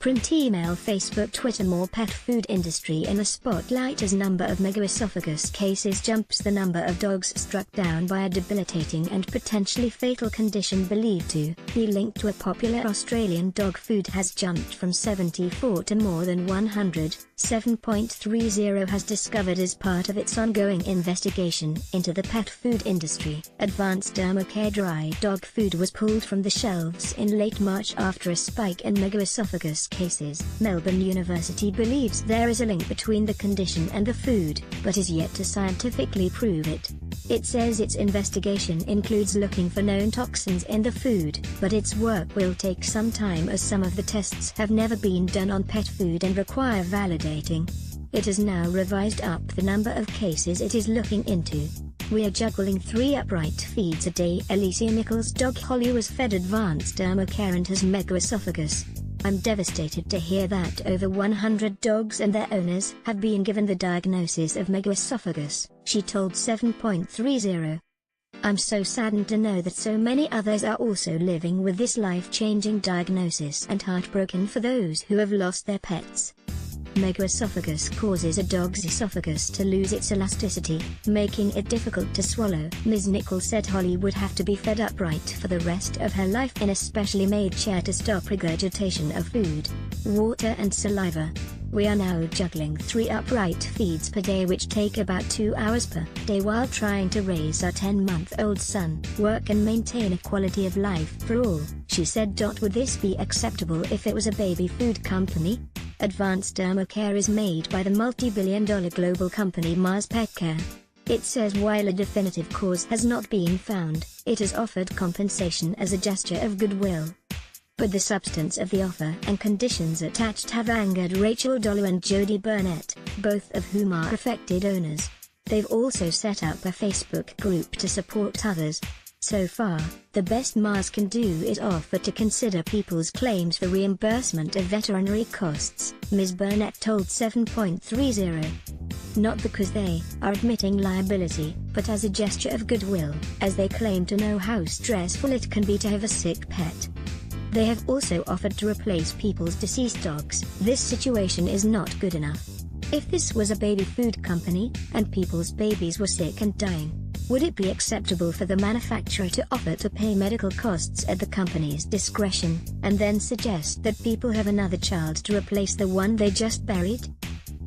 Print, email, Facebook, Twitter. More pet food industry in the spotlight as number of megaesophagus cases jumps. The number of dogs struck down by a debilitating and potentially fatal condition believed to be linked to a popular Australian dog food has jumped from 74 to more than 100. 7.30 has discovered as part of its ongoing investigation into the pet food industry. Advanced Dermocare dry dog food was pulled from the shelves in late March after a spike in megaesophagus cases. Melbourne University believes there is a link between the condition and the food, but is yet to scientifically prove it. It says its investigation includes looking for known toxins in the food, but its work will take some time as some of the tests have never been done on pet food and require validating. It has now revised up the number of cases it is looking into. "We are juggling 3 upright feeds a day." Alicia Nichols' dog Holly was fed Advanced Dermocare and has megaesophagus. "I'm devastated to hear that over 100 dogs and their owners have been given the diagnosis of megaesophagus," she told 7.30. "I'm so saddened to know that so many others are also living with this life-changing diagnosis and heartbroken for those who have lost their pets." Megaesophagus causes a dog's esophagus to lose its elasticity, making it difficult to swallow. Ms. Nichols said Holly would have to be fed upright for the rest of her life in a specially made chair to stop regurgitation of food, water and saliva. "We are now juggling 3 upright feeds per day, which take about 2 hours per day while trying to raise our 10-month-old son, work and maintain a quality of life for all," she said. "Would this be acceptable if it was a baby food company?" Advanced Dermocare is made by the multi-billion-dollar global company Mars Petcare. It says while a definitive cause has not been found, it has offered compensation as a gesture of goodwill. But the substance of the offer and conditions attached have angered Rachel Dollar and Jodie Burnett, both of whom are affected owners. They've also set up a Facebook group to support others. "So far, the best Mars can do is offer to consider people's claims for reimbursement of veterinary costs," Ms. Burnett told 7.30. "Not because they are admitting liability, but as a gesture of goodwill, as they claim to know how stressful it can be to have a sick pet. They have also offered to replace people's deceased dogs. This situation is not good enough. If this was a baby food company, and people's babies were sick and dying, would it be acceptable for the manufacturer to offer to pay medical costs at the company's discretion, and then suggest that people have another child to replace the one they just buried?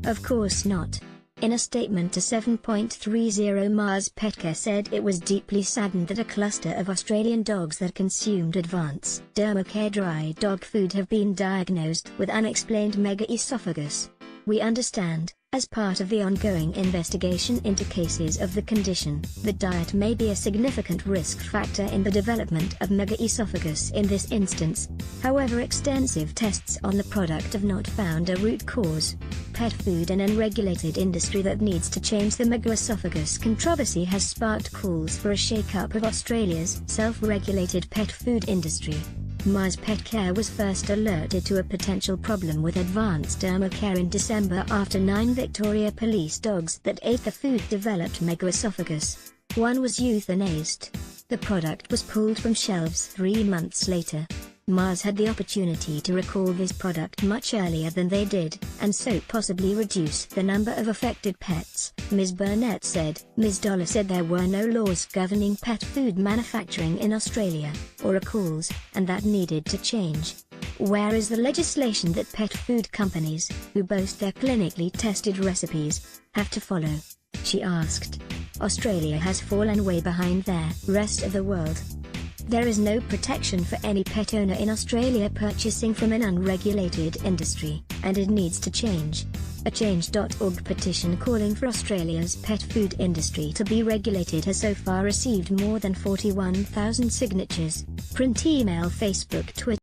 Of course not." In a statement to 7.30, Mars Petcare said it was deeply saddened that a cluster of Australian dogs that consumed Advanced Dermocare dry dog food have been diagnosed with unexplained megaesophagus. "We understand, as part of the ongoing investigation into cases of the condition, that diet may be a significant risk factor in the development of megaesophagus in this instance. However, extensive tests on the product have not found a root cause. Pet food, an unregulated industry that needs to change." The megaesophagus controversy has sparked calls for a shake-up of Australia's self-regulated pet food industry. Mars Petcare was first alerted to a potential problem with Advanced Dermocare in December after 9 Victoria Police dogs that ate the food developed megaesophagus. One was euthanized. The product was pulled from shelves 3 months later. Mars had the opportunity to recall this product much earlier than they did, and so possibly reduce the number of affected pets, Ms. Burnett said. Ms. Dollar said there were no laws governing pet food manufacturing in Australia, or recalls, and that needed to change. "Where is the legislation that pet food companies, who boast their clinically tested recipes, have to follow?" she asked. "Australia has fallen way behind the rest of the world. There is no protection for any pet owner in Australia purchasing from an unregulated industry, and it needs to change." A Change.org petition calling for Australia's pet food industry to be regulated has so far received more than 41,000 signatures. Print, email, Facebook, Twitter.